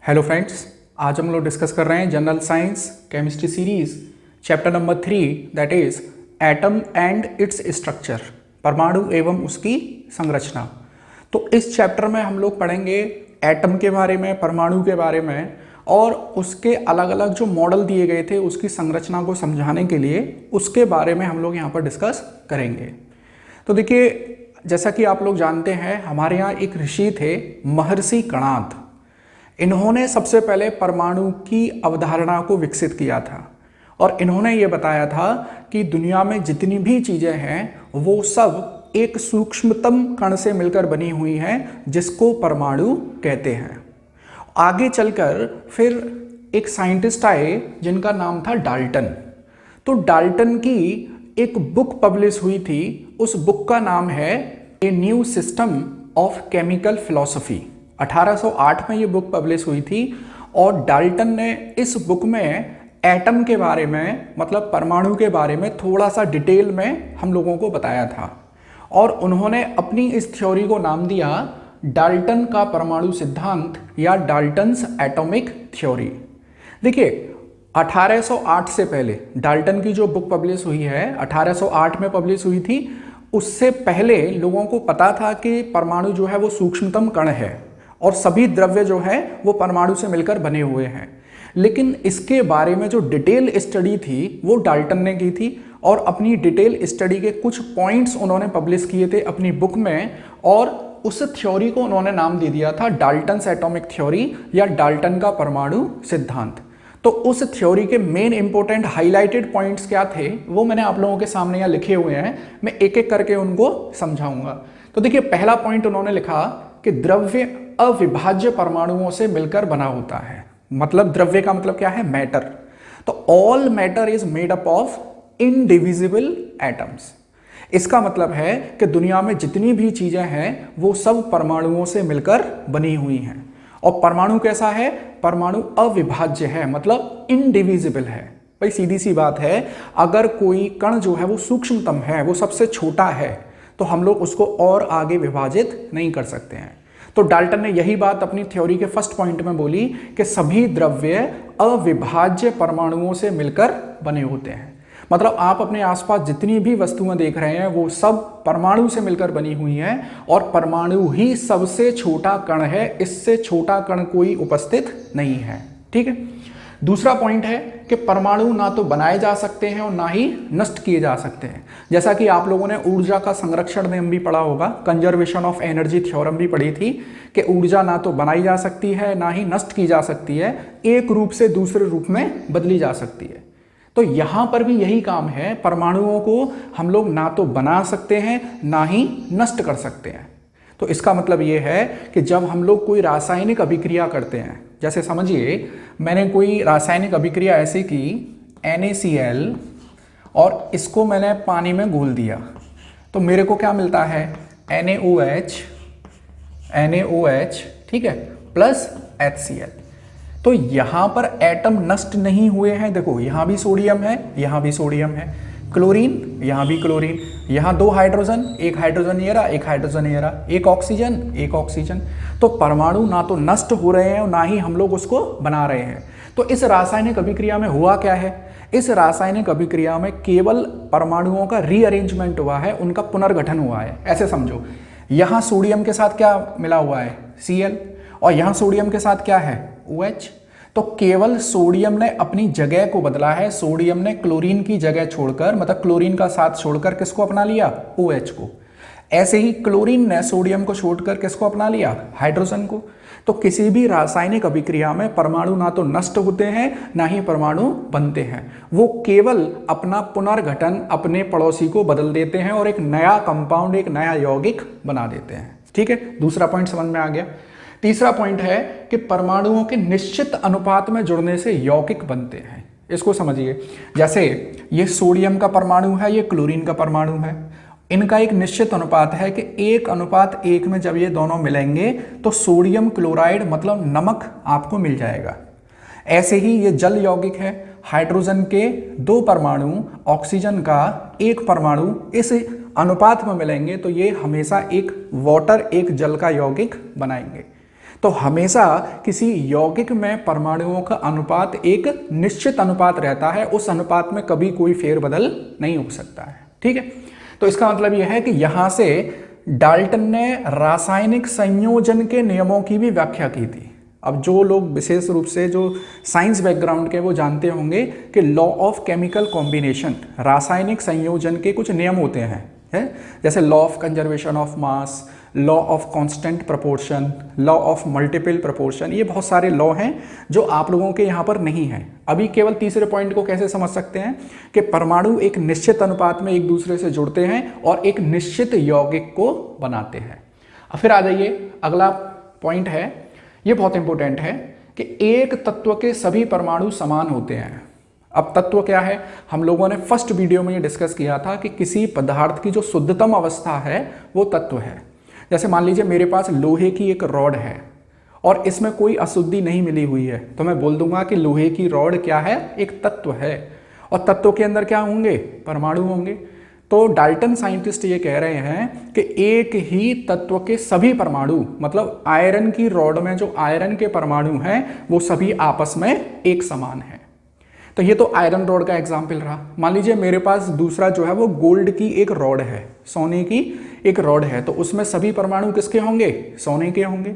Hello friends, आज हम लोग डिस्कस कर रहे हैं general science chemistry series chapter number 3 that is atom and its structure, परमाणु एवं उसकी संरचना। तो इस चैप्टर में हम लोग पढ़ेंगे एटम के बारे में, परमाणु के बारे में और उसके अलग अलग जो मॉडल दिए गए थे उसकी संरचना को समझाने के लिए उसके बारे में हम लोग यहाँ पर डिस्कस करेंगे। तो देखिए, जैसा कि आप लोग जानते हैं, हमारे यहाँ एक ऋषि थे महर्षि कणाद। इन्होंने सबसे पहले परमाणु की अवधारणा को विकसित किया था और इन्होंने ये बताया था कि दुनिया में जितनी भी चीज़ें हैं वो सब एक सूक्ष्मतम कण से मिलकर बनी हुई हैं जिसको परमाणु कहते हैं। आगे चलकर फिर एक साइंटिस्ट आए जिनका नाम था डाल्टन। तो डाल्टन की एक बुक पब्लिश हुई थी, उस बुक का नाम है a new system of chemical philosophy. 1808 में ये बुक पब्लिश हुई थी और डाल्टन ने इस बुक में एटम के बारे में, मतलब परमाणु के बारे में थोड़ा सा डिटेल में हम लोगों को बताया था और उन्होंने अपनी इस थ्योरी को नाम दिया डाल्टन का परमाणु सिद्धांत या डाल्टन्स एटॉमिक थ्योरी। देखिए, 1808 से पहले डाल्टन की जो बुक पब्लिश हुई है 1808 में पब्लिश हुई थी, उससे पहले लोगों को पता था कि परमाणु जो है वो सूक्ष्मतम कण है और सभी द्रव्य जो है वो परमाणु से मिलकर बने हुए हैं। लेकिन इसके बारे में जो डिटेल स्टडी थी वो डाल्टन ने की थी और अपनी डिटेल स्टडी के कुछ पॉइंट्स उन्होंने पब्लिश किए थे अपनी बुक में और उस थ्योरी को उन्होंने नाम दे दिया था डाल्टन्स एटॉमिक थ्योरी या डाल्टन का परमाणु सिद्धांत। तो उस थ्योरी के मेन इंपॉर्टेंट हाईलाइटेड पॉइंट्स क्या थे वो मैंने आप लोगों के सामने यहाँ लिखे हुए हैं, मैं एक एक करके उनको समझाऊंगा। तो देखिए, पहला पॉइंट उन्होंने लिखा कि द्रव्य अविभाज्य परमाणुओं से मिलकर बना होता है। मतलब द्रव्य का मतलब क्या है? मैटर। तो all matter is made up of indivisible atoms. इसका मतलब है कि दुनिया में जितनी भी चीजें हैं वो सब परमाणुओं से मिलकर बनी हुई हैं। और परमाणु कैसा है? परमाणु अविभाज्य है, मतलब इनडिविजिबल है। भाई सीधी सी बात है, अगर कोई कण जो है वो सूक्ष्मतम है, वो सबसे छोटा है, तो हम लोग उसको और आगे विभाजित नहीं कर सकते हैं। तो डाल्टन ने यही बात अपनी थ्योरी के फर्स्ट पॉइंट में बोली कि सभी द्रव्य अविभाज्य परमाणुओं से मिलकर बने होते हैं। मतलब आप अपने आसपास जितनी भी वस्तुएं देख रहे हैं वो सब परमाणु से मिलकर बनी हुई हैं और परमाणु ही सबसे छोटा कण है, इससे छोटा कण कोई उपस्थित नहीं है। ठीक है। दूसरा पॉइंट है कि परमाणु ना तो बनाए जा सकते हैं और ना ही नष्ट किए जा सकते हैं। जैसा कि आप लोगों ने ऊर्जा का संरक्षण में भी पढ़ा होगा, कंजर्वेशन ऑफ एनर्जी थ्योरम भी पढ़ी थी कि ऊर्जा ना तो बनाई जा सकती है ना ही नष्ट की जा सकती है, एक रूप से दूसरे रूप में बदली जा सकती है। तो यहां पर भी यही काम है, परमाणुओं को हम लोग ना तो बना सकते हैं ना ही नष्ट कर सकते हैं। तो इसका मतलब ये है कि जब हम लोग कोई रासायनिक अभिक्रिया करते हैं, जैसे समझिए मैंने कोई रासायनिक अभिक्रिया ऐसी की NaCl और इसको मैंने पानी में घोल दिया, तो मेरे को क्या मिलता है? NaOH, ठीक है, प्लस HCl। तो यहां पर एटम नष्ट नहीं हुए हैं। देखो, यहां भी सोडियम है, यहां भी सोडियम है, क्लोरीन, यहां भी क्लोरीन, यहां दो हाइड्रोजन, एक हाइड्रोजन ये रहा, एक हाइड्रोजन ये रहा, एक ऑक्सीजन, एक ऑक्सीजन। तो परमाणु ना तो नष्ट हो रहे हैं और ना ही हम लोग उसको बना रहे हैं। तो इस रासायनिक अभिक्रिया में हुआ क्या है? इस रासायनिक अभिक्रिया में केवल परमाणुओं का रीअरेंजमेंट हुआ है, उनका पुनर्गठन हुआ है। ऐसे समझो, यहां सोडियम के साथ क्या मिला हुआ है? Cl, और यहां सोडियम के साथ क्या है? OH। तो केवल सोडियम ने अपनी जगह को बदला है, सोडियम ने क्लोरीन की जगह छोड़कर, मतलब क्लोरीन का साथ छोड़कर किसको अपना लिया? OH को। ऐसे ही क्लोरीन ने सोडियम को छोड़कर किसको अपना लिया? हाइड्रोजन को। तो किसी भी रासायनिक अभिक्रिया में परमाणु ना तो नष्ट होते हैं ना ही परमाणु बनते हैं, वो केवल अपना पुनर्गठन अपने पड़ोसी को बदल देते हैं और एक नया कंपाउंड, एक नया यौगिक बना देते हैं। ठीक है, दूसरा पॉइंट समझ में आ गया। तीसरा पॉइंट है कि परमाणुओं के निश्चित अनुपात में जुड़ने से यौगिक बनते हैं। इसको समझिए, जैसे ये सोडियम का परमाणु है, ये क्लोरीन का परमाणु है, इनका एक निश्चित अनुपात है कि 1:1 में जब ये दोनों मिलेंगे तो सोडियम क्लोराइड मतलब नमक आपको मिल जाएगा। ऐसे ही ये जल यौगिक है, हाइड्रोजन के 2 परमाणु, ऑक्सीजन का 1 परमाणु इस अनुपात में मिलेंगे तो ये हमेशा एक वाटर, एक जल का यौगिक बनाएंगे। तो हमेशा किसी यौगिक में परमाणुओं का अनुपात एक निश्चित अनुपात रहता है, उस अनुपात में कभी कोई फेरबदल नहीं हो सकता है। ठीक है, तो इसका मतलब यह है कि यहां से डाल्टन ने रासायनिक संयोजन के नियमों की भी व्याख्या की थी। अब जो लोग विशेष रूप से जो साइंस बैकग्राउंड के वो जानते होंगे कि लॉ ऑफ केमिकल कॉम्बिनेशन, रासायनिक संयोजन के कुछ नियम होते हैं, है? जैसे law of conservation of mass, law of constant proportion, law of multiple proportion, ये बहुत सारे लॉ हैं जो आप लोगों के यहाँ पर नहीं हैं। अभी केवल तीसरे पॉइंट को कैसे समझ सकते हैं कि परमाणु एक निश्चित अनुपात में एक दूसरे से जुड़ते हैं और एक निश्चित यौगिक को बनाते हैं। अब फिर आ जाइए, अगला पॉइंट है, ये बहुत इंपॉर्टेंट है कि एक तत्व के सभी परमाणु समान होते हैं। अब तत्व क्या है, हम लोगों ने फर्स्ट वीडियो में ये डिस्कस किया था कि किसी पदार्थ की जो शुद्धतम अवस्था है वो तत्व है। जैसे मान लीजिए मेरे पास लोहे की एक रॉड है और इसमें कोई अशुद्धि नहीं मिली हुई है, तो मैं बोल दूंगा कि लोहे की रॉड क्या है, एक तत्व है। और तत्व के अंदर क्या होंगे, परमाणु होंगे। तो डाल्टन साइंटिस्ट ये कह रहे हैं कि एक ही तत्व के सभी परमाणु, मतलब आयरन की रॉड में जो आयरन के परमाणु हैं वो सभी आपस में एक समान है। तो ये तो आयरन रॉड का एग्जाम्पल रहा। मान लीजिए मेरे पास दूसरा जो है वो गोल्ड की एक रॉड है, सोने की एक रॉड है, तो उसमें सभी परमाणु किसके होंगे, सोने के होंगे।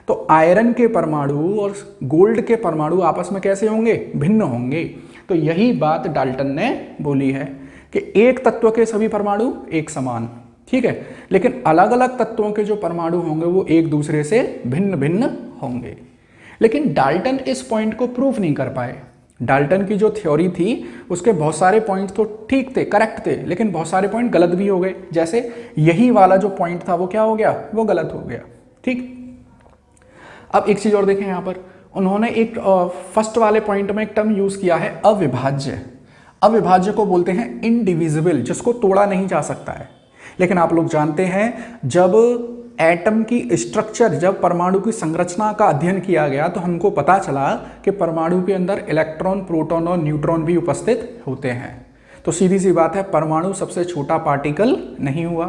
तो आयरन के परमाणु और गोल्ड के परमाणु आपस में कैसे होंगे, भिन्न होंगे। तो यही बात डाल्टन ने बोली है कि एक तत्व के सभी परमाणु एक समान, ठीक है, लेकिन अलग अलग तत्वों के जो परमाणु होंगे वो एक दूसरे से भिन्न भिन्न होंगे। लेकिन डाल्टन इस पॉइंट को प्रूफ नहीं कर पाए। डाल्टन की जो थ्योरी थी उसके बहुत सारे पॉइंट तो ठीक थे, करेक्ट थे, लेकिन बहुत सारे पॉइंट गलत भी हो गए। जैसे यही वाला जो पॉइंट था वो क्या हो गया, वो गलत हो गया। ठीक, अब एक चीज और देखें, यहां पर उन्होंने एक फर्स्ट वाले पॉइंट में एक टर्म यूज किया है, अविभाज्य। अविभाज्य को बोलते हैं इनडिविजिबल, जिसको तोड़ा नहीं जा सकता है। लेकिन आप लोग जानते हैं जब एटम की स्ट्रक्चर, जब परमाणु की संरचना का अध्ययन किया गया तो हमको पता चला कि परमाणु के अंदर इलेक्ट्रॉन, प्रोटॉन और न्यूट्रॉन भी उपस्थित होते हैं। तो सीधी सी बात है, परमाणु सबसे छोटा पार्टिकल नहीं हुआ।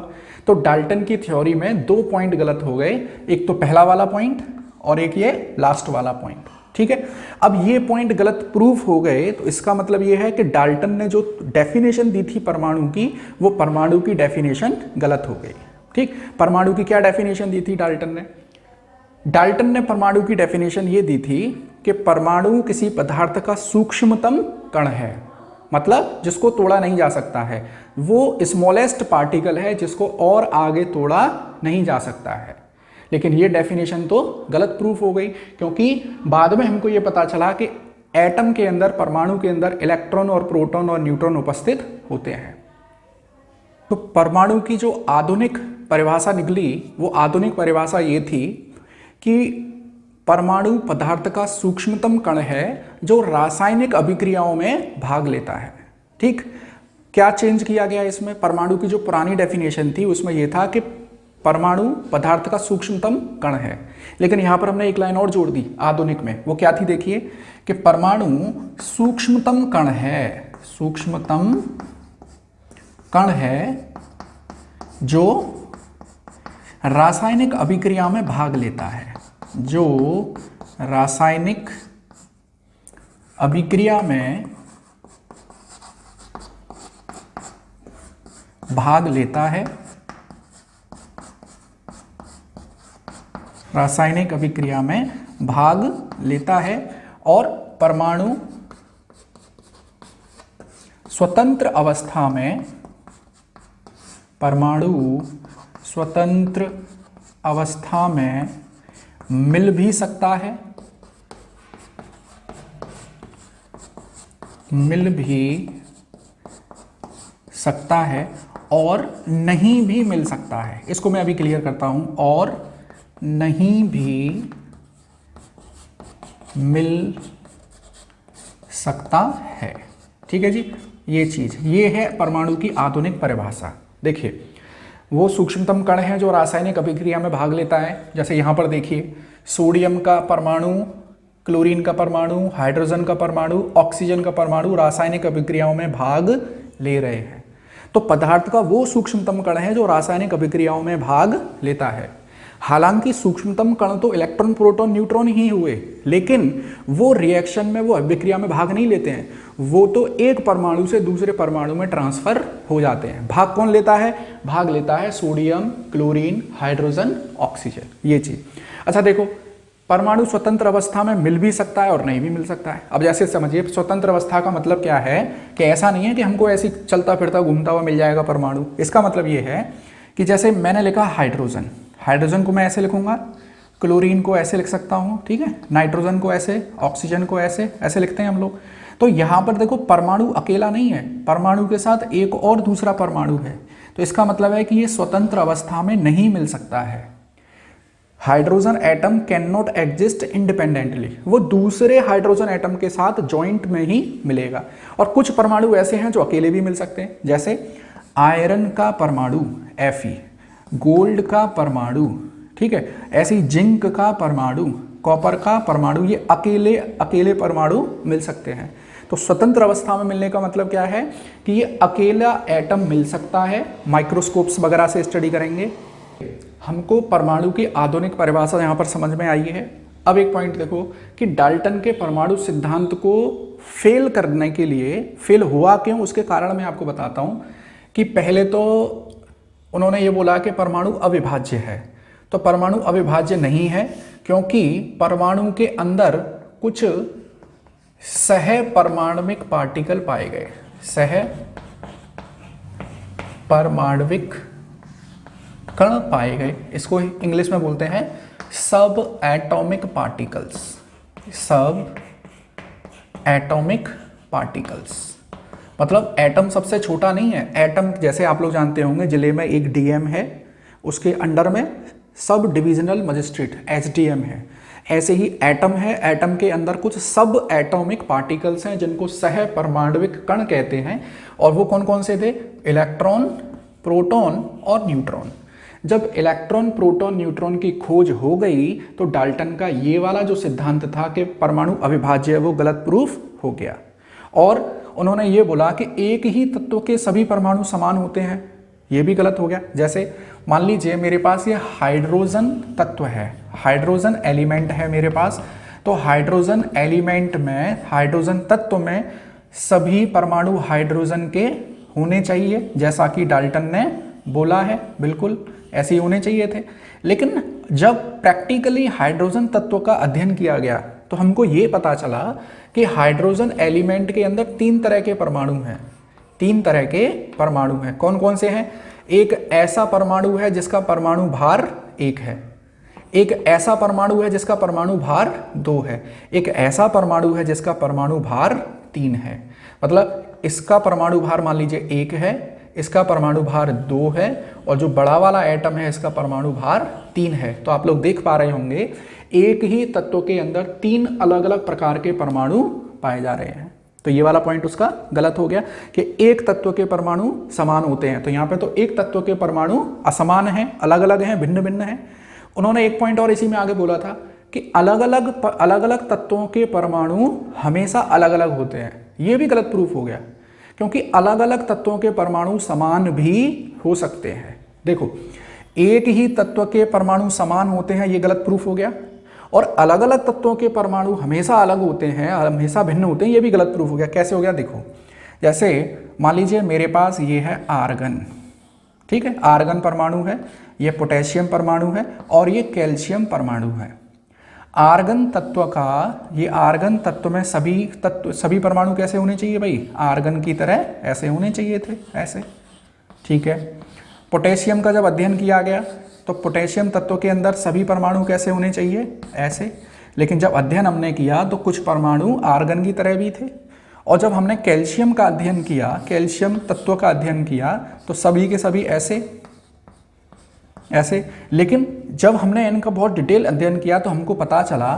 तो डाल्टन की थ्योरी में दो पॉइंट गलत हो गए, एक तो पहला वाला पॉइंट और एक ये लास्ट वाला पॉइंट। ठीक है, अब ये पॉइंट गलत प्रूफ हो गए तो इसका मतलब ये है कि डाल्टन ने जो डेफिनेशन दी थी परमाणु की, वो परमाणु की डेफिनेशन गलत हो गई। ठीक, परमाणु की क्या डेफिनेशन दी थी डाल्टन ने? डाल्टन ने परमाणु की डेफिनेशन ये दी थी कि परमाणु किसी पदार्थ का सूक्ष्मतम कण है, मतलब जिसको तोड़ा नहीं जा सकता है। वो स्मॉलेस्ट पार्टिकल है जिसको और आगे तोड़ा नहीं जा सकता है। लेकिन ये डेफिनेशन तो गलत प्रूफ हो गई, क्योंकि बाद में हमको ये पता चला कि एटम के अंदर, परमाणु के अंदर इलेक्ट्रॉन और प्रोटॉन और न्यूट्रॉन उपस्थित होते हैं। तो परमाणु की जो आधुनिक परिभाषा निकली, वो आधुनिक परिभाषा ये थी कि परमाणु पदार्थ का सूक्ष्मतम कण है जो रासायनिक अभिक्रियाओं में भाग लेता है। ठीक, क्या चेंज किया गया इसमें? परमाणु की जो पुरानी डेफिनेशन थी उसमें यह था कि परमाणु पदार्थ का सूक्ष्मतम कण है, लेकिन यहां पर हमने एक लाइन और जोड़ दी आधुनिक में। वो क्या थी, देखिए कि परमाणु सूक्ष्मतम कण है, सूक्ष्मतम कण है जो रासायनिक अभिक्रिया में भाग लेता है, जो रासायनिक अभिक्रिया में भाग लेता है, रासायनिक अभिक्रिया में भाग लेता है। और परमाणु स्वतंत्र अवस्था में, परमाणु स्वतंत्र अवस्था में मिल भी सकता है, मिल भी सकता है और नहीं भी मिल सकता है। इसको मैं अभी क्लियर करता हूं, और नहीं भी मिल सकता है। ठीक है जी, ये चीज, ये है परमाणु की आधुनिक परिभाषा। देखिए, वो सूक्ष्मतम कण है जो रासायनिक अभिक्रिया में भाग लेता है। जैसे यहां पर देखिए, सोडियम का परमाणु, क्लोरीन का परमाणु, हाइड्रोजन का परमाणु, ऑक्सीजन का परमाणु रासायनिक अभिक्रियाओं में भाग ले रहे हैं। तो पदार्थ का वो सूक्ष्मतम कण है जो रासायनिक अभिक्रियाओं में भाग लेता है। हालांकि सूक्ष्मतम कण तो इलेक्ट्रॉन प्रोटॉन न्यूट्रॉन ही हुए, लेकिन वो रिएक्शन में, वो अभिक्रिया में भाग नहीं लेते हैं, वो तो एक परमाणु से दूसरे परमाणु में ट्रांसफर हो जाते हैं। भाग कौन लेता है? भाग लेता है सोडियम, क्लोरीन, हाइड्रोजन, ऑक्सीजन, ये चीज। अच्छा देखो, परमाणु स्वतंत्र अवस्था में मिल भी सकता है और नहीं भी मिल सकता है। अब जैसे समझिए, स्वतंत्र अवस्था का मतलब क्या है कि ऐसा नहीं है कि हमको ऐसी चलता फिरता घूमता हुआ मिल जाएगा परमाणु। इसका मतलब ये है कि जैसे मैंने लिखा हाइड्रोजन, हाइड्रोजन को मैं ऐसे लिखूंगा, क्लोरीन को ऐसे लिख सकता हूँ, ठीक है, नाइट्रोजन को ऐसे, ऑक्सीजन को ऐसे, ऐसे लिखते हैं हम लोग। तो यहाँ पर देखो परमाणु अकेला नहीं है, परमाणु के साथ एक और दूसरा परमाणु है, तो इसका मतलब है कि ये स्वतंत्र अवस्था में नहीं मिल सकता है। Hydrogen atom can not exist independently, वो दूसरे हाइड्रोजन एटम के साथ जॉइंट में ही मिलेगा। और कुछ परमाणु ऐसे हैं जो अकेले भी मिल सकते हैं, जैसे आयरन का परमाणु Fe, गोल्ड का परमाणु, ठीक है, ऐसी जिंक का परमाणु, कॉपर का परमाणु, ये अकेले अकेले परमाणु मिल सकते हैं। तो स्वतंत्र अवस्था में मिलने का मतलब क्या है कि ये अकेला एटम मिल सकता है। माइक्रोस्कोप्स वगैरह से स्टडी करेंगे। हमको परमाणु की आधुनिक परिभाषा यहाँ पर समझ में आई है। अब एक पॉइंट देखो कि डाल्टन के परमाणु सिद्धांत को फेल करने के लिए, फेल हुआ क्यों, उसके कारण मैं आपको बताता हूँ। कि पहले तो उन्होंने ये बोला कि परमाणु अविभाज्य है, तो परमाणु अविभाज्य नहीं है क्योंकि परमाणु के अंदर कुछ सह परमाणविक पार्टिकल पाए गए। सह परमाणविक कण पाए गए, इसको इंग्लिश में बोलते हैं सब एटॉमिक पार्टिकल्स। सब एटॉमिक पार्टिकल्स मतलब एटम सबसे छोटा नहीं है। एटम जैसे आप लोग जानते होंगे, जिले में एक डीएम है, उसके अंडर में सब डिविजनल मजिस्ट्रेट एसडीएम है, ऐसे ही एटम है, एटम के अंदर कुछ सब एटॉमिक पार्टिकल्स हैं जिनको सह परमाणविक कण कहते हैं। और वो कौन कौन से थे? इलेक्ट्रॉन, प्रोटॉन और न्यूट्रॉन। जब इलेक्ट्रॉन, प्रोटॉन, न्यूट्रॉन की खोज हो गई तो डाल्टन का ये वाला जो सिद्धांत था कि परमाणु अविभाज्य है, वो गलत प्रूफ हो गया। और उन्होंने ये बोला कि एक ही तत्व के सभी परमाणु समान होते हैं, ये भी गलत हो गया। जैसे मान लीजिए मेरे पास ये हाइड्रोजन तत्व है, हाइड्रोजन एलिमेंट है मेरे पास, तो हाइड्रोजन एलिमेंट में, हाइड्रोजन तत्व में सभी परमाणु हाइड्रोजन के होने चाहिए, जैसा कि डाल्टन ने बोला है, बिल्कुल ऐसे ही होने चाहिए थे। लेकिन जब प्रैक्टिकली हाइड्रोजन तत्व का अध्ययन किया गया तो हमको ये पता चला कि हाइड्रोजन एलिमेंट के अंदर 3 तरह के परमाणु हैं। 3 तरह के परमाणु हैं। कौन कौन से हैं? एक ऐसा परमाणु है जिसका परमाणु भार 1 है, एक ऐसा परमाणु है जिसका परमाणु भार 2 है, एक ऐसा परमाणु है जिसका परमाणु भार 3 है। मतलब इसका परमाणु भार मान लीजिए 1 है, इसका परमाणु भार 2 है, और जो बड़ा वाला एटम है इसका परमाणु भार 3 है। तो आप लोग देख पा रहे होंगे एक ही तत्व के अंदर 3 अलग अलग प्रकार के परमाणु पाए जा रहे हैं। तो ये वाला पॉइंट उसका गलत हो गया कि एक तत्व के परमाणु समान होते हैं। तो यहाँ पे तो एक तत्व के परमाणु असमान हैं, अलग अलग हैं, भिन्न भिन्न हैं। उन्होंने एक पॉइंट और इसी में आगे बोला था कि अलग अलग तत्वों के परमाणु हमेशा अलग अलग होते हैं। ये भी गलत प्रूफ हो गया क्योंकि अलग अलग तत्वों के परमाणु समान भी हो सकते हैं। देखो, एक ही तत्व के परमाणु समान होते हैं, ये गलत प्रूफ हो गया, और अलग अलग तत्वों के परमाणु हमेशा अलग होते हैं, हमेशा भिन्न होते हैं, ये भी गलत प्रूफ हो गया। कैसे हो गया? देखो, जैसे मान लीजिए मेरे पास ये है आर्गन, ठीक है, आर्गन परमाणु है, ये पोटेशियम परमाणु है और ये कैल्शियम परमाणु है। आर्गन तत्व का, ये आर्गन तत्व में सभी परमाणु कैसे होने चाहिए भाई? आर्गन की तरह ऐसे होने चाहिए थे, ऐसे, ठीक है। पोटेशियम का जब अध्ययन किया गया तो पोटेशियम तत्व के अंदर सभी परमाणु कैसे होने चाहिए? ऐसे। लेकिन जब अध्ययन हमने किया तो कुछ परमाणु आर्गन की तरह भी थे, और जब हमने कैल्शियम का अध्ययन किया, कैल्शियम तत्व का अध्ययन किया, तो सभी के सभी ऐसे ऐसे। लेकिन जब हमने इनका बहुत डिटेल अध्ययन किया तो हमको पता चला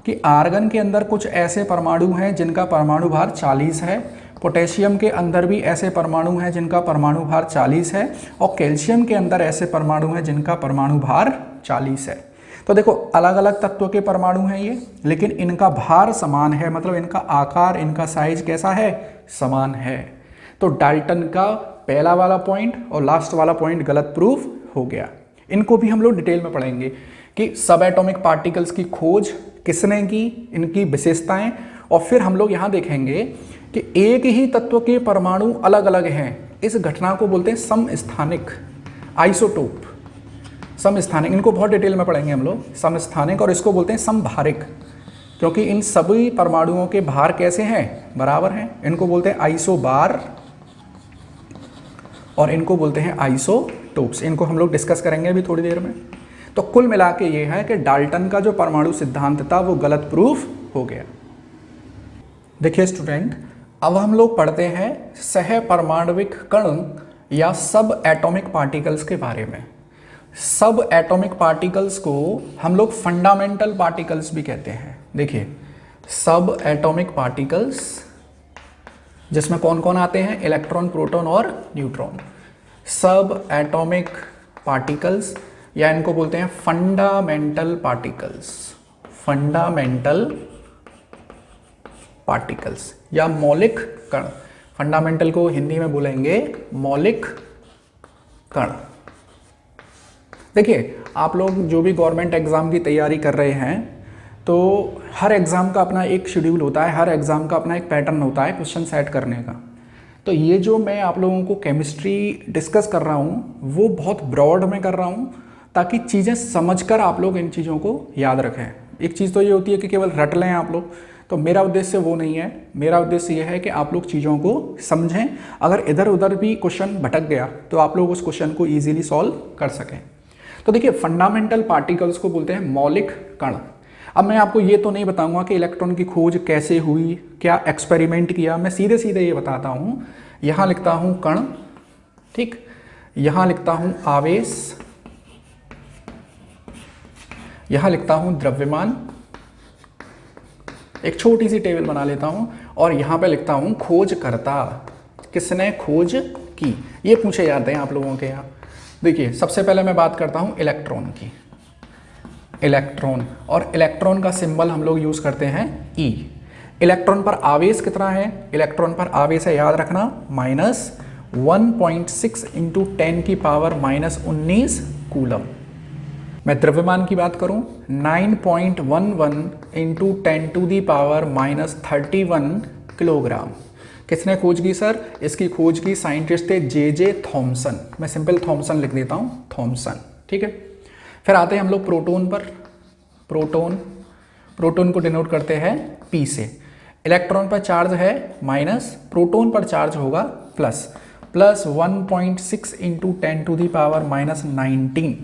कि आर्गन के अंदर कुछ ऐसे परमाणु हैं जिनका परमाणु भार 40 है, पोटेशियम के अंदर भी ऐसे परमाणु हैं जिनका परमाणु भार 40 है, और कैल्शियम के अंदर ऐसे परमाणु हैं जिनका परमाणु भार 40 है। तो देखो, अलग अलग तत्वों के परमाणु हैं ये, लेकिन इनका भार समान है, मतलब इनका आकार, इनका साइज कैसा है? समान है। तो डाल्टन का पहला वाला पॉइंट और लास्ट वाला पॉइंट गलत प्रूफ हो गया। इनको भी हम लोग डिटेल में पढ़ेंगे कि सब एटॉमिक पार्टिकल्स की खोज किसने की, इनकी विशेषताएं, और फिर हम लोग यहाँ देखेंगे कि एक ही तत्व के परमाणु अलग अलग हैं। इस घटना को बोलते हैं समस्थानिक, आइसोटोप, समस्थानिक। इनको बहुत डिटेल में पढ़ेंगे हम लोग, समस्थानिक, और इसको बोलते हैं समभारिक, क्योंकि इन सभी परमाणुओं के भार कैसे हैं, बराबर हैं। इनको बोलते हैं आइसोबार और इनको बोलते हैं आइसोटोप्स। इनको हम लोग डिस्कस करेंगे अभी थोड़ी देर में। तो कुल मिला के ये है कि डाल्टन का जो परमाणु सिद्धांत था वो गलत प्रूफ हो गया। देखिए स्टूडेंट, अब हम लोग पढ़ते हैं सह परमाणविक कण या सब एटॉमिक पार्टिकल्स के बारे में। सब एटॉमिक पार्टिकल्स को हम लोग फंडामेंटल पार्टिकल्स भी कहते हैं। देखिए सब एटॉमिक पार्टिकल्स जिसमें कौन कौन आते हैं, इलेक्ट्रॉन, प्रोटॉन और न्यूट्रॉन। सब एटॉमिक पार्टिकल्स या इनको बोलते हैं फंडामेंटल पार्टिकल्स, फंडामेंटल पार्टिकल्स या मौलिक कण। फंडामेंटल को हिंदी में बोलेंगे मौलिक कण। देखिए आप लोग जो भी गवर्नमेंट एग्जाम की तैयारी कर रहे हैं तो हर एग्ज़ाम का अपना एक शेड्यूल होता है, हर एग्ज़ाम का अपना एक पैटर्न होता है क्वेश्चन सेट करने का। तो ये जो मैं आप लोगों को केमिस्ट्री डिस्कस कर रहा हूँ वो बहुत ब्रॉड में कर रहा हूँ ताकि चीज़ें समझकर आप लोग इन चीज़ों को याद रखें। एक चीज़ तो ये होती है कि केवल रट लें आप लोग, तो मेरा उद्देश्य वो नहीं है। मेरा उद्देश्य ये है कि आप लोग चीज़ों को समझें, अगर इधर उधर भी क्वेश्चन भटक गया तो आप लोग उस क्वेश्चन को ईजिली सॉल्व कर सकें। तो देखिए फंडामेंटल पार्टिकल्स को बोलते हैं मौलिक कण। अब मैं आपको ये तो नहीं बताऊंगा कि इलेक्ट्रॉन की खोज कैसे हुई, क्या एक्सपेरिमेंट किया, मैं सीधे सीधे ये बताता हूँ। यहाँ लिखता हूँ कण, ठीक, यहाँ लिखता हूँ आवेश, यहाँ लिखता हूँ द्रव्यमान, एक छोटी सी टेबल बना लेता हूँ, और यहाँ पे लिखता हूँ खोजकर्ता, किसने खोज की। ये पूछे जाते हैं आप लोगों के यहाँ। देखिए सबसे पहले मैं बात करता हूँ इलेक्ट्रॉन की। इलेक्ट्रॉन, और इलेक्ट्रॉन का सिंबल हम लोग यूज़ करते हैं ई। इलेक्ट्रॉन पर आवेश कितना है, इलेक्ट्रॉन पर आवेश है, याद रखना, -1.6 इंटू 10 की पावर -19 कूलम। मैं द्रव्यमान की बात करूं 9.11 into 10 to the power -31 kilogram. किसने खोज की सर, इसकी खोज की साइंटिस्ट थे जे थॉमसन। मैं सिंपल थॉमसन लिख देता हूँ, थॉमसन, ठीक है। फिर आते हैं हम लोग प्रोटॉन पर। प्रोटॉन को डिनोट करते हैं P से। इलेक्ट्रॉन पर चार्ज है माइनस, प्रोटॉन पर चार्ज होगा plus 1.6 into 10 to the power -19,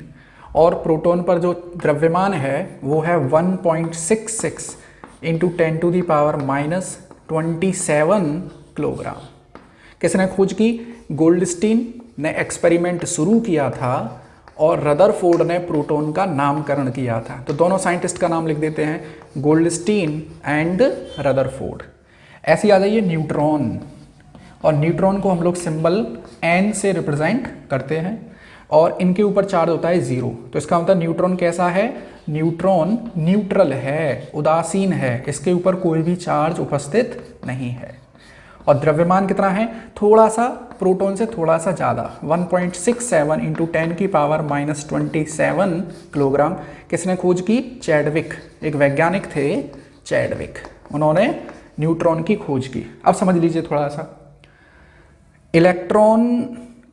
और प्रोटॉन पर जो द्रव्यमान है वो है 1.66 into 10 to the power -27 kilogram. किसने खोज की, गोल्डस्टीन ने एक्सपेरिमेंट शुरू किया था और रदरफोर्ड ने प्रोटॉन का नामकरण किया था। तो दोनों साइंटिस्ट का नाम लिख देते हैं, गोल्डस्टीन एंड रदरफोर्ड। ऐसे आ जाइए न्यूट्रॉन, और न्यूट्रॉन को हम लोग सिंबल N से रिप्रेजेंट करते हैं, और इनके ऊपर चार्ज होता है 0। तो इसका मतलब न्यूट्रॉन कैसा है, न्यूट्रॉन न्यूट्रल है, उदासीन है, इसके ऊपर कोई भी चार्ज उपस्थित नहीं है। और द्रव्यमान कितना है, थोड़ा सा प्रोटॉन से थोड़ा सा ज़्यादा, 1.67 इंटू 10 की पावर -27 किलोग्राम। किसने खोज की, चैडविक, एक वैज्ञानिक थे चैडविक, उन्होंने न्यूट्रॉन की खोज की। अब समझ लीजिए थोड़ा सा, इलेक्ट्रॉन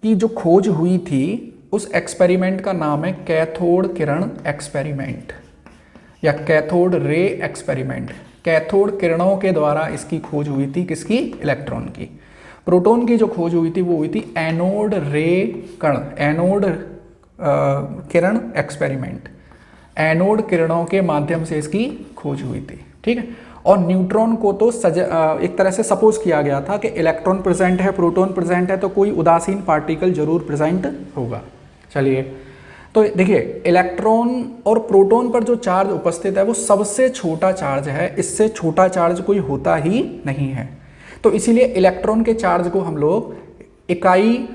की जो खोज हुई थी उस एक्सपेरिमेंट का नाम है कैथोड किरण एक्सपेरिमेंट या कैथोड रे एक्सपेरिमेंट। कैथोड किरणों के द्वारा इसकी खोज हुई थी, किसकी, इलेक्ट्रॉन की। प्रोटॉन की जो खोज हुई थी वो हुई थी एनोड रे कण, एनोड किरण एक्सपेरिमेंट। एनोड किरणों के माध्यम से इसकी खोज हुई थी, ठीक है। और न्यूट्रॉन को तो एक तरह से सपोज किया गया था कि इलेक्ट्रॉन प्रेजेंट है, प्रोटॉन प्रेजेंट है, तो कोई उदासीन पार्टिकल जरूर प्रेजेंट होगा। चलिए तो देखिए इलेक्ट्रॉन और प्रोटॉन पर जो चार्ज उपस्थित है वो सबसे छोटा चार्ज है, इससे छोटा चार्ज कोई होता ही नहीं है। तो इसीलिए इलेक्ट्रॉन के चार्ज को हम लोग इकाई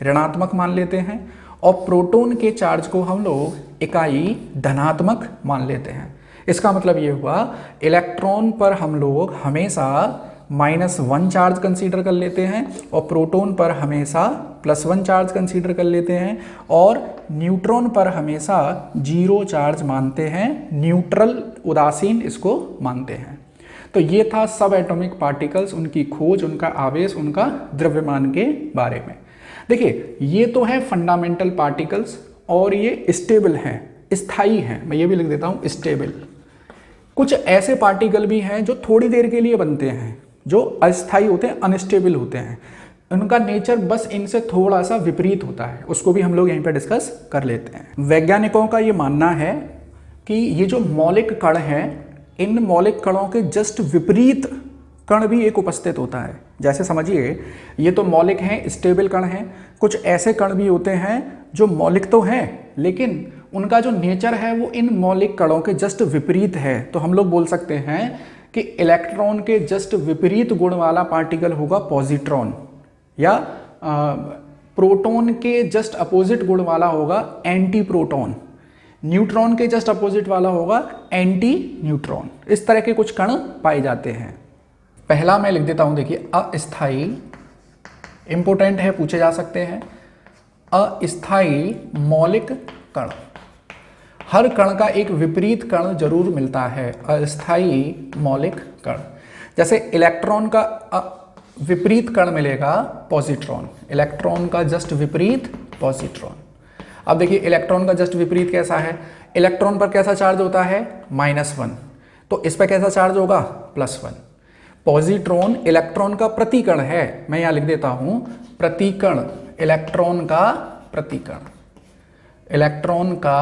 ऋणात्मक मान लेते हैं और प्रोटॉन के चार्ज को हम लोग इकाई धनात्मक मान लेते हैं। इसका मतलब ये हुआ इलेक्ट्रॉन पर हम लोग हमेशा -1 चार्ज कंसीडर कर लेते हैं और प्रोटॉन पर हमेशा +1 चार्ज कंसीडर कर लेते हैं और न्यूट्रॉन पर हमेशा 0 चार्ज मानते हैं, न्यूट्रल उदासीन इसको मानते हैं। तो ये था सब एटॉमिक पार्टिकल्स, उनकी खोज, उनका आवेश, उनका द्रव्यमान के बारे में। देखिए ये तो है फंडामेंटल पार्टिकल्स और ये स्टेबल हैं, स्थायी हैं, मैं ये भी लिख देता हूँ स्टेबल। कुछ ऐसे पार्टिकल भी हैं जो थोड़ी देर के लिए बनते हैं, जो अस्थायी होते हैं, अनस्टेबल होते हैं, उनका नेचर बस इनसे थोड़ा सा विपरीत होता है, उसको भी हम लोग यहीं पे डिस्कस कर लेते हैं। वैज्ञानिकों का ये मानना है कि ये जो मौलिक कण हैं, इन मौलिक कणों के जस्ट विपरीत कण भी एक उपस्थित होता है। जैसे समझिए ये तो मौलिक हैं, स्टेबल कण हैं, कुछ ऐसे कण भी होते हैं जो मौलिक तो हैं लेकिन उनका जो नेचर है वो इन मौलिक कणों के जस्ट विपरीत है। तो हम लोग बोल सकते हैं कि इलेक्ट्रॉन के जस्ट विपरीत गुण वाला पार्टिकल होगा पॉजिट्रॉन, या प्रोटॉन के जस्ट अपोजिट गुण वाला होगा एंटी प्रोटॉन, न्यूट्रॉन के जस्ट अपोजिट वाला होगा एंटी न्यूट्रॉन। इस तरह के कुछ कण पाए जाते हैं। पहला मैं लिख देता हूं, देखिए अस्थाई, इंपोर्टेंट है, पूछे जा सकते हैं। अस्थाई मौलिक कण, हर कण का एक विपरीत कण जरूर मिलता है, अस्थाई मौलिक कण। जैसे इलेक्ट्रॉन का विपरीत कण मिलेगा पॉजिट्रॉन, इलेक्ट्रॉन का जस्ट विपरीत पॉजिट्रॉन। अब देखिए इलेक्ट्रॉन का जस्ट विपरीत कैसा है, इलेक्ट्रॉन पर कैसा चार्ज होता है -1, तो इस पर कैसा चार्ज होगा +1। पॉजिट्रॉन इलेक्ट्रॉन का प्रतिकण है, मैं यहां लिख देता हूं प्रतिकण, इलेक्ट्रॉन का प्रतिकण, इलेक्ट्रॉन का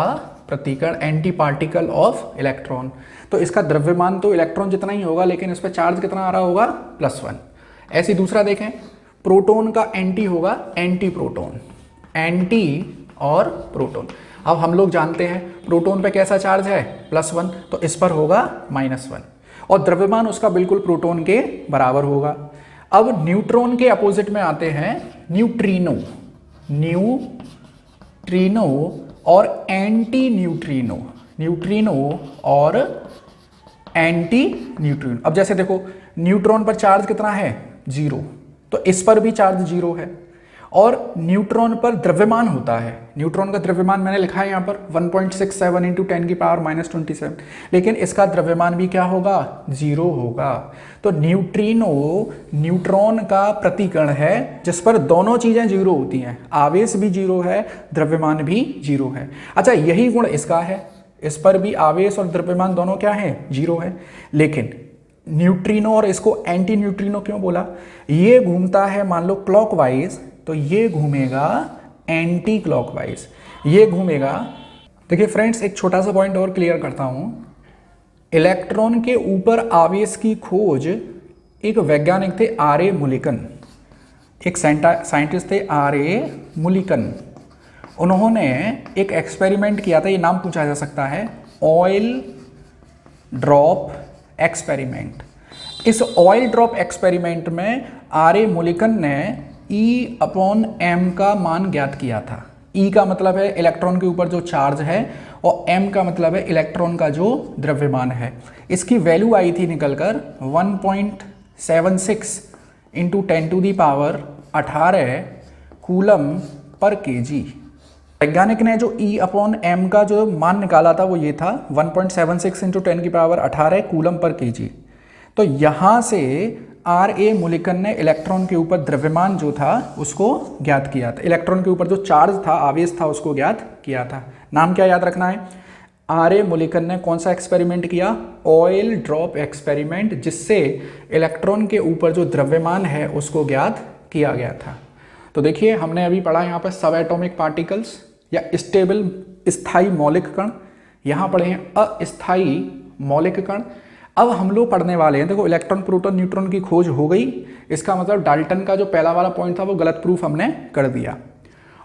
प्रतिकण, एंटी पार्टिकल ऑफ इलेक्ट्रॉन। तो इसका द्रव्यमान तो इलेक्ट्रॉन जितना ही होगा लेकिन इस पर चार्ज कितना आ रहा होगा +1। ऐसी दूसरा देखें, प्रोटॉन का एंटी होगा एंटी प्रोटॉन, एंटी और प्रोटॉन। अब हम लोग जानते हैं प्रोटॉन पे कैसा चार्ज है +1, तो इस पर होगा -1 और द्रव्यमान उसका बिल्कुल प्रोटॉन के बराबर होगा। अब न्यूट्रॉन के अपोजिट में आते हैं न्यूट्रिनो, न्यूट्रिनो और एंटी न्यूट्रिनो, न्यूट्रिनो और एंटी न्यूट्रिनो। अब जैसे देखो न्यूट्रॉन पर चार्ज कितना है 0, तो इस पर भी चार्ज 0 है और न्यूट्रॉन पर द्रव्यमान होता है, न्यूट्रॉन का द्रव्यमान मैंने लिखा है यहाँ पर 1.67 × 10⁻⁻27, लेकिन इसका द्रव्यमान भी क्या होगा 0 होगा। तो न्यूट्रिनो न्यूट्रॉन का प्रतिकण है जिस पर दोनों चीजें 0 होती हैं, आवेश भी 0 है, द्रव्यमान भी 0 है। अच्छा यही गुण इसका है, इस पर भी आवेश और द्रव्यमान दोनों क्या है 0 है, लेकिन न्यूट्रिनो और इसको एंटी न्यूट्रिनो क्यों बोला, ये घूमता है मान लो क्लॉकवाइज तो ये घूमेगा एंटी क्लॉकवाइज, ये घूमेगा। देखिए फ्रेंड्स एक छोटा सा पॉइंट और क्लियर करता हूं, इलेक्ट्रॉन के ऊपर आवेश की खोज एक वैज्ञानिक थे आर ए मुलिकन, एक साइंटिस्ट थे आर ए मुलिकन। उन्होंने एक एक्सपेरिमेंट किया था, ये नाम पूछा जा सकता है ऑयल ड्रॉप एक्सपेरिमेंट। इस ऑयल ड्रॉप एक्सपेरिमेंट में आर ए मुलिकन ने E/m का मान ज्ञात किया था। E का मतलब है इलेक्ट्रॉन के ऊपर जो चार्ज है और m का मतलब है इलेक्ट्रॉन का जो द्रव्यमान है। इसकी वैल्यू आई थी निकलकर 1.76 × 10⁻18 कूलम पर kg। वैज्ञानिक ने जो E/m का जो मान निकाला था वो ये था 1.76 × 10⁻18 कूलम पर kg। तो यहाँ से आर ए मुलिकन ने इलेक्ट्रॉन के ऊपर द्रव्यमान जो था उसको ज्ञात किया था, इलेक्ट्रॉन के ऊपर जो चार्ज था, आवेश था, उसको ज्ञात किया था। नाम क्या याद रखना है, आर ए मुलिकन ने कौन सा एक्सपेरिमेंट किया, ऑयल ड्रॉप एक्सपेरिमेंट, जिससे इलेक्ट्रॉन के ऊपर जो द्रव्यमान है उसको ज्ञात किया गया था। तो देखिए हमने अभी पढ़ा यहाँ पर सब एटॉमिक पार्टिकल्स या स्टेबल स्थायी मौलिक कण, यहाँ पढ़े हैं अस्थायी मौलिक कण। अब हम लोग पढ़ने वाले हैं, देखो इलेक्ट्रॉन प्रोटॉन न्यूट्रॉन की खोज हो गई, इसका मतलब डाल्टन का जो पहला वाला पॉइंट था वो गलत प्रूफ हमने कर दिया।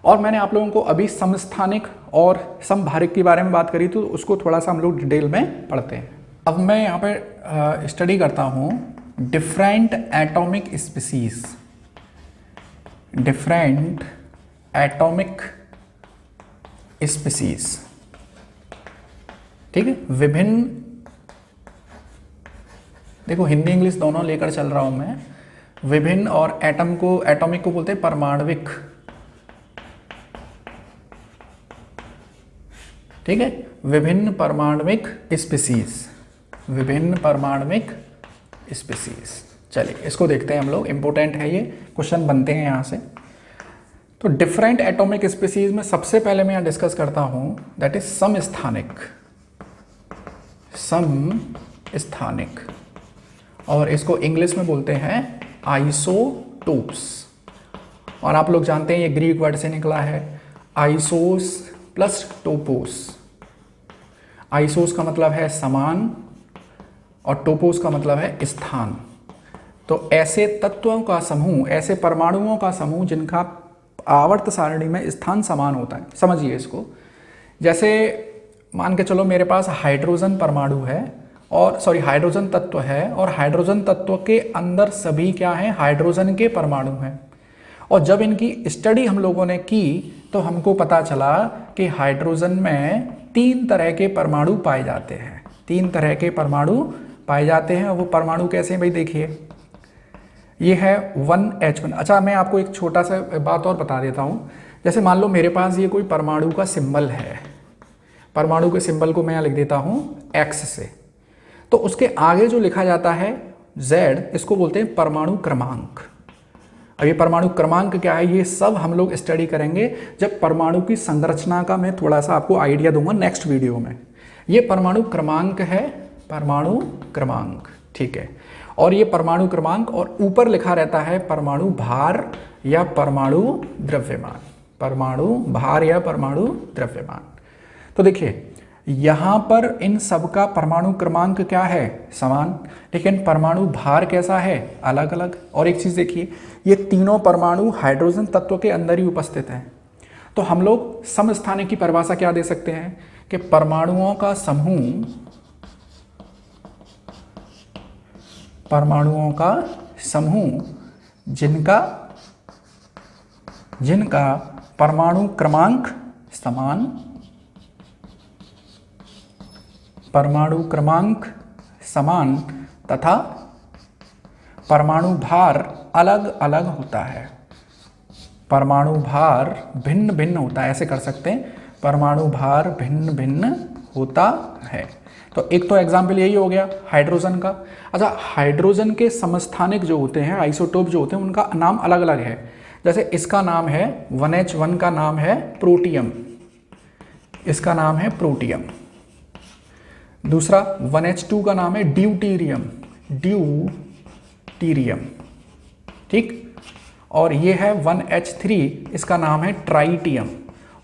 और मैंने आप लोगों को अभी समस्थानिक और समभारिक के बारे में बात करी, तो उसको थोड़ा सा हम लोग डिटेल में पढ़ते हैं। अब मैं यहाँ पे स्टडी करता हूँ different atomic species, different atomic species, ठीक है, विभिन्न देखो हिंदी इंग्लिश दोनों लेकर चल रहा हूँ मैं। विभिन्न और एटम को, एटॉमिक को बोलते हैं परमाणविक, ठीक है, विभिन्न परमाणविक स्पीसीज, विभिन्न परमाणविक स्पीसीज। चलिए इसको देखते हैं हम लोग, इंपॉर्टेंट है ये, क्वेश्चन बनते हैं यहाँ से। तो डिफरेंट एटॉमिक स्पीसीज में सबसे पहले मैं यहाँ डिस्कस करता हूँ दैट इज समस्थानिक, समस्थानिक, और इसको इंग्लिश में बोलते हैं आइसोटोप्स। और आप लोग जानते हैं ये ग्रीक वर्ड से निकला है, आइसोस प्लस टोपोस। आइसोस का मतलब है समान और टोपोस का मतलब है स्थान। तो ऐसे तत्वों का समूह, ऐसे परमाणुओं का समूह जिनका आवर्त सारणी में स्थान समान होता है। समझिए इसको, जैसे मान के चलो मेरे पास हाइड्रोजन परमाणु है और हाइड्रोजन तत्व है, और हाइड्रोजन तत्व के अंदर सभी क्या हैं, हाइड्रोजन के परमाणु हैं। और जब इनकी स्टडी हम लोगों ने की तो हमको पता चला कि हाइड्रोजन में 3 तरह के परमाणु पाए जाते हैं, 3 तरह के परमाणु पाए जाते हैं। और वो परमाणु कैसे हैं भाई, देखिए ये है 1H1। अच्छा मैं आपको एक छोटा सा बात और बता देता हूँ। जैसे मान लो मेरे पास ये कोई परमाणु का सिंबल है, परमाणु के सिंबल को मैं यहाँ लिख देता हूँ X से, तो उसके आगे जो लिखा जाता है Z, इसको बोलते हैं परमाणु क्रमांक। अब ये परमाणु क्रमांक क्या है, ये सब हम लोग स्टडी करेंगे जब परमाणु की संरचना का मैं थोड़ा सा आपको आइडिया दूंगा नेक्स्ट वीडियो में। ये परमाणु क्रमांक है, परमाणु क्रमांक, ठीक है। और ये परमाणु क्रमांक, और ऊपर लिखा रहता है परमाणु भार या परमाणु द्रव्यमान, परमाणु भार या परमाणु द्रव्यमान। तो देखिए यहाँ पर इन सब का परमाणु क्रमांक क्या है, समान, लेकिन परमाणु भार कैसा है, अलग अलग। और एक चीज़ देखिए, ये तीनों परमाणु हाइड्रोजन तत्व के अंदर ही उपस्थित हैं। तो हम लोग समस्थानिक की परिभाषा क्या दे सकते हैं कि परमाणुओं का समूह, परमाणुओं का समूह जिनका परमाणु क्रमांक समान, परमाणु क्रमांक समान तथा परमाणु भार अलग अलग होता है, परमाणु भार भिन्न भिन्न होता है। ऐसे कर सकते हैं, परमाणु भार भिन्न भिन्न होता है। तो एक तो एग्जाम्पल यही हो गया हाइड्रोजन का। अच्छा हाइड्रोजन के समस्थानिक जो होते हैं, आइसोटोप जो होते हैं, उनका नाम अलग अलग है। जैसे इसका नाम है 1H1 का नाम है प्रोटियम, इसका नाम है प्रोटियम। दूसरा 1H2 का नाम है ड्यूटीरियम, ड्यूटीरियम, ठीक। और ये है 1H3, इसका नाम है ट्राइटियम।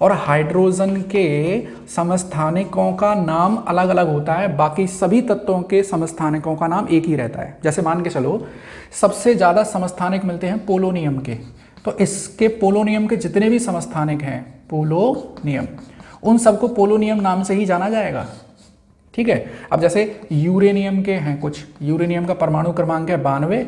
और हाइड्रोजन के समस्थानिकों का नाम अलग अलग होता है, बाकी सभी तत्वों के समस्थानिकों का नाम एक ही रहता है। जैसे मान के चलो सबसे ज़्यादा समस्थानिक मिलते हैं पोलोनियम के, तो इसके पोलोनियम के जितने भी समस्थानिक हैं, पोलोनियम, उन सबको पोलोनियम नाम से ही जाना जाएगा, ठीक है। अब जैसे यूरेनियम के हैं कुछ, यूरेनियम का परमाणु क्रमांक है 92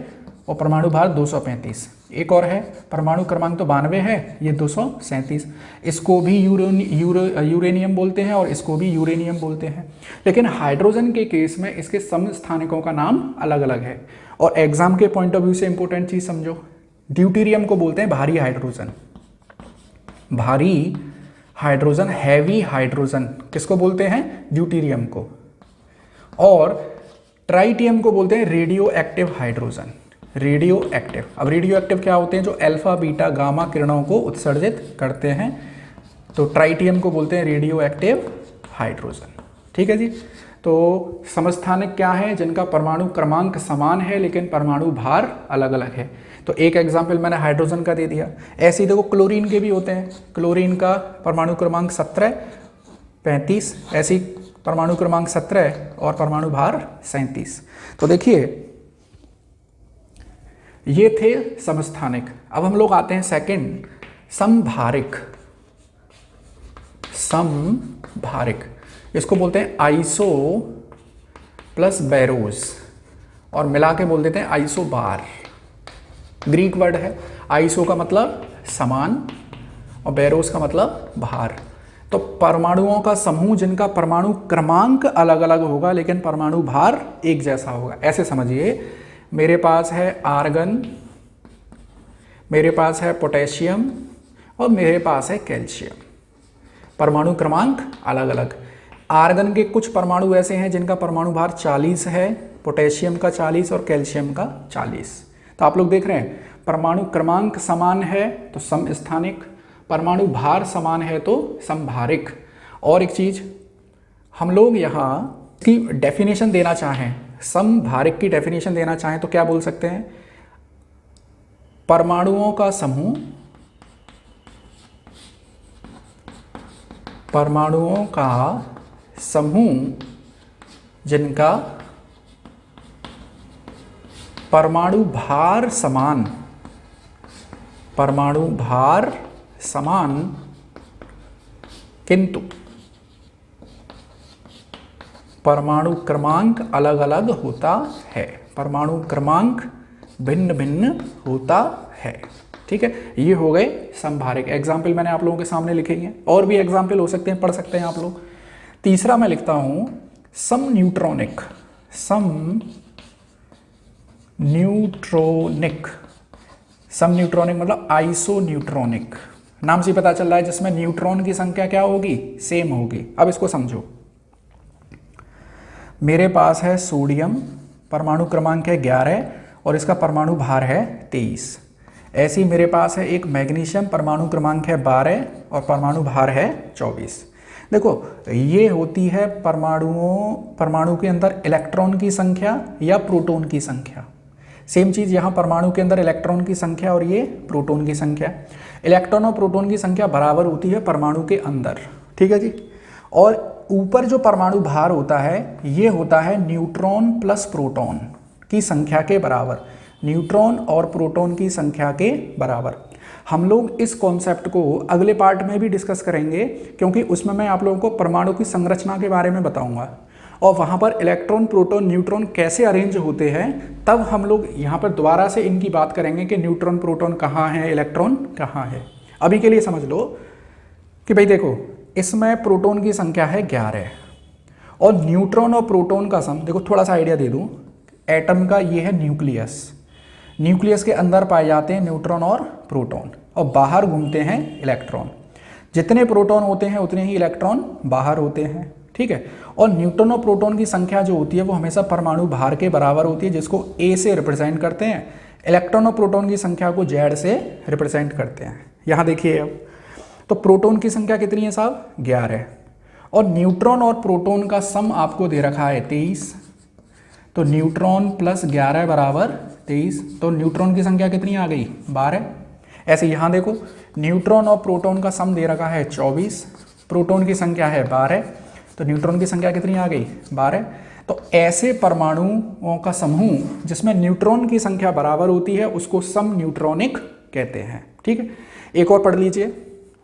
और परमाणु भार 235। एक और है परमाणु क्रमांक तो 92 है, ये 237, इसको भी यूरेनियम बोलते हैं और इसको भी यूरेनियम बोलते हैं। लेकिन हाइड्रोजन के केस में इसके समस्थानिकों का नाम अलग अलग है। और एग्जाम के पॉइंट ऑफ व्यू से इंपॉर्टेंट चीज समझो, ड्यूटीरियम को बोलते हैं भारी हाइड्रोजन, भारी हाइड्रोजन, हैवी हाइड्रोजन किसको बोलते हैं, ड्यूटीरियम को। और ट्राइटियम को बोलते हैं radio active hydrogen, radio active. अब रेडियो एक्टिव क्या होते हैं, जो अल्फा बीटा गामा किरणों को उत्सर्जित करते हैं, तो ट्राइटियम को बोलते हैं रेडियो एक्टिव हाइड्रोजन, ठीक है जी। तो समस्थानिक क्या है, जिनका परमाणु क्रमांक समान है लेकिन परमाणु भार अलग अलग है। तो एक एग्जाम्पल मैंने हाइड्रोजन का दे दिया। ऐसे ही देखो क्लोरीन के भी होते हैं, क्लोरीन का परमाणु क्रमांक 17, 35, ऐसी परमाणु क्रमांक 17 और परमाणु भार 37। तो देखिए ये थे समस्थानिक। अब हम लोग आते हैं सेकंड, समभारिक। समभारिक इसको बोलते हैं आइसो प्लस बैरोज, और मिला के बोल देते हैं आइसोबार। ग्रीक वर्ड है, आइसो का मतलब समान और बैरोज का मतलब भार। तो परमाणुओं का समूह जिनका परमाणु क्रमांक अलग अलग होगा लेकिन परमाणु भार एक जैसा होगा। ऐसे समझिए, मेरे पास है आर्गन, मेरे पास है पोटेशियम और मेरे पास है कैल्शियम। परमाणु क्रमांक अलग अलग। आर्गन के कुछ परमाणु ऐसे हैं जिनका परमाणु भार 40 है, पोटेशियम का 40 और कैल्शियम का 40। तो आप लोग देख रहे हैं, परमाणु क्रमांक समान है तो समस्थानिक, परमाणु भार समान है तो समभारिक। और एक चीज, हम लोग यहाँ की डेफिनेशन देना चाहें, समभारिक की डेफिनेशन देना चाहें तो क्या बोल सकते हैं? परमाणुओं का समूह, परमाणुओं का समूह जिनका परमाणु भार समान, परमाणु भार समान किंतु परमाणु क्रमांक अलग अलग होता है, परमाणु क्रमांक भिन्न भिन्न होता है। ठीक है, ये हो गए समभारिक। एग्जाम्पल मैंने आप लोगों के सामने लिखे हैं, और भी एग्जाम्पल हो सकते हैं, पढ़ सकते हैं आप लोग। तीसरा मैं लिखता हूं सम न्यूट्रॉनिक, सम न्यूट्रॉनिक, सम न्यूट्रॉनिक मतलब आइसो न्यूट्रॉनिक। नाम से पता चल रहा है जिसमें न्यूट्रॉन की संख्या क्या होगी? सेम होगी। अब इसको समझो, मेरे पास है सोडियम, परमाणु क्रमांक है 11 और इसका परमाणु भार है 23। ऐसे ही मेरे पास है एक मैग्नीशियम, परमाणु क्रमांक है 12 और परमाणु भार है 24। देखो, ये होती है परमाणु के अंदर इलेक्ट्रॉन की संख्या या प्रोटॉन की संख्या। सेम चीज़ यहाँ परमाणु के अंदर इलेक्ट्रॉन की संख्या और ये प्रोटॉन की संख्या। इलेक्ट्रॉन और प्रोटॉन की संख्या बराबर होती है परमाणु के अंदर। ठीक है जी। और ऊपर जो परमाणु भार होता है ये होता है न्यूट्रॉन प्लस प्रोटॉन की संख्या के बराबर, न्यूट्रॉन और प्रोटॉन की संख्या के बराबर। हम लोग इस कॉन्सेप्ट को अगले पार्ट में भी डिस्कस करेंगे, क्योंकि उसमें मैं आप लोगों को परमाणु की संरचना के बारे में बताऊंगा और वहाँ पर इलेक्ट्रॉन, प्रोटॉन, न्यूट्रॉन कैसे अरेंज होते हैं। तब हम लोग यहाँ पर दोबारा से इनकी बात करेंगे कि न्यूट्रॉन, प्रोटॉन कहाँ है, इलेक्ट्रॉन कहाँ है। अभी के लिए समझ लो कि भाई देखो, इसमें प्रोटॉन की संख्या है 11 और न्यूट्रॉन और प्रोटॉन का सम, देखो थोड़ा सा आइडिया दे दूं, एटम का ये है न्यूक्लियस, न्यूक्लियस के अंदर पाए जाते हैं न्यूट्रॉन और प्रोटॉन और बाहर घूमते हैं इलेक्ट्रॉन। जितने प्रोटॉन होते हैं उतने ही इलेक्ट्रॉन बाहर होते हैं। ठीक है, और न्यूट्रॉन और प्रोटॉन की संख्या जो होती है वो हमेशा परमाणु भार के बराबर होती है, जिसको ए से रिप्रेजेंट करते हैं। इलेक्ट्रॉन और प्रोटॉन की संख्या को जेड से रिप्रेजेंट करते हैं। यहाँ देखिए, अब तो प्रोटॉन की संख्या कितनी है साहब? 11 और न्यूट्रॉन और प्रोटॉन का सम आपको दे रखा है 23। तो न्यूट्रॉन प्लस 11 बराबर 23, तो न्यूट्रॉन की संख्या कितनी आ गई? 12। ऐसे यहाँ देखो, न्यूट्रॉन और प्रोटॉन का सम दे रखा है 24, प्रोटॉन की संख्या है 12, तो न्यूट्रॉन की संख्या कितनी आ गई? 12। तो ऐसे परमाणुओं का समूह जिसमें न्यूट्रॉन की संख्या बराबर होती है उसको सम न्यूट्रॉनिक कहते हैं। ठीक है, एक और पढ़ लीजिए,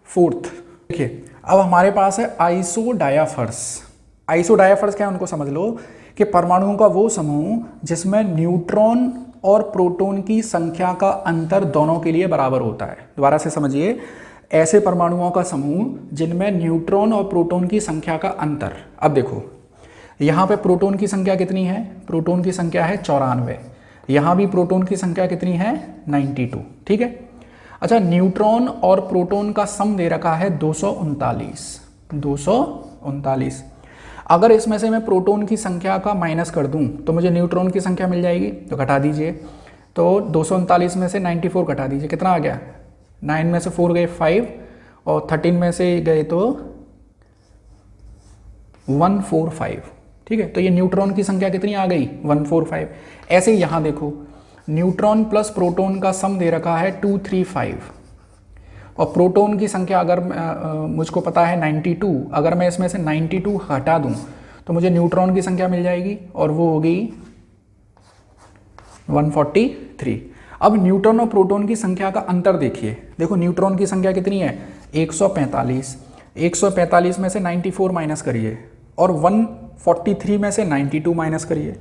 फोर्थ। देखिए, अब हमारे पास है आइसोडायाफर्स। आइसोडायाफर्स क्या है उनको समझ लो कि परमाणुओं का वो समूह जिसमें न्यूट्रॉन और प्रोटॉन की संख्या का अंतर दोनों के लिए बराबर होता है। दोबारा से समझिए, ऐसे परमाणुओं का समूह जिनमें न्यूट्रॉन और प्रोटॉन की संख्या का अंतर। अब देखो, यहाँ पे प्रोटॉन की संख्या कितनी है? प्रोटॉन की संख्या है 94। यहाँ भी प्रोटॉन की संख्या कितनी है? 92। ठीक है, अच्छा, न्यूट्रॉन और प्रोटॉन का सम दे रखा है 239। 239। अगर इसमें से मैं प्रोटॉन की संख्या का माइनस कर दूं तो मुझे न्यूट्रॉन की संख्या मिल जाएगी। तो घटा दीजिए, तो 239 में से 94 घटा दीजिए, कितना आ गया? 9 में से 4 गए 5 और 13 में से गए तो 145। ठीक है, तो ये न्यूट्रॉन की संख्या कितनी आ गई? 145। ऐसे ही यहाँ देखो, न्यूट्रॉन प्लस प्रोटॉन का सम दे रखा है 235 और प्रोटॉन की संख्या अगर मुझको पता है 92, अगर मैं इसमें से 92 हटा दूं तो मुझे न्यूट्रॉन की संख्या मिल जाएगी और वो होगी 143। अब न्यूट्रॉन और प्रोटॉन की संख्या का अंतर देखिए। देखो, न्यूट्रॉन की संख्या कितनी है? 145। 145 में से 94 माइनस करिए और 143 में से 92 माइनस करिए।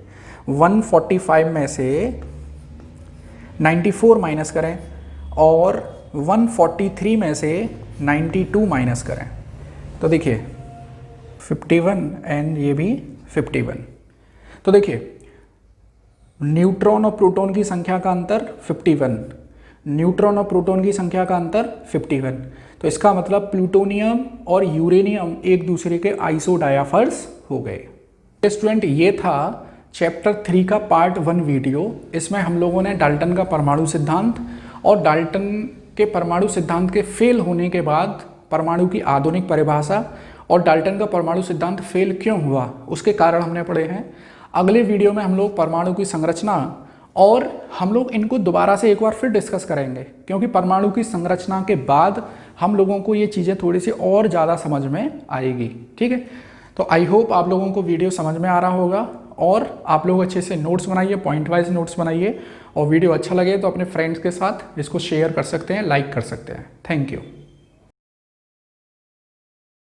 145 में से 94 माइनस करें और 143 में से 92 माइनस करें। तो देखिए 51 एंड ये भी 51। तो देखिए न्यूट्रॉन और प्रोटॉन की संख्या का अंतर 51, न्यूट्रॉन और प्रोटॉन की संख्या का अंतर 51। तो इसका मतलब प्लूटोनियम और यूरेनियम एक दूसरे के आइसोडायाफर्स हो गए। स्टूडेंट ये था चैप्टर 3 का पार्ट 1 वीडियो। इसमें हम लोगों ने डाल्टन का परमाणु सिद्धांत और डाल्टन के परमाणु सिद्धांत के फेल होने के बाद परमाणु की आधुनिक परिभाषा और डाल्टन का परमाणु सिद्धांत फेल क्यों हुआ उसके कारण हमने पढ़े हैं। अगले वीडियो में हम लोग परमाणु की संरचना और हम लोग इनको दोबारा से एक बार फिर डिस्कस करेंगे, क्योंकि परमाणु की संरचना के बाद हम लोगों को ये चीज़ें थोड़ी सी और ज़्यादा समझ में आएगी। ठीक है, तो आई होप आप लोगों को वीडियो समझ में आ रहा होगा और आप लोग अच्छे से नोट्स बनाइए, पॉइंट वाइज नोट्स बनाइए, और वीडियो अच्छा लगे तो अपने फ्रेंड्स के साथ इसको शेयर कर सकते हैं, लाइक कर सकते हैं। Thank you.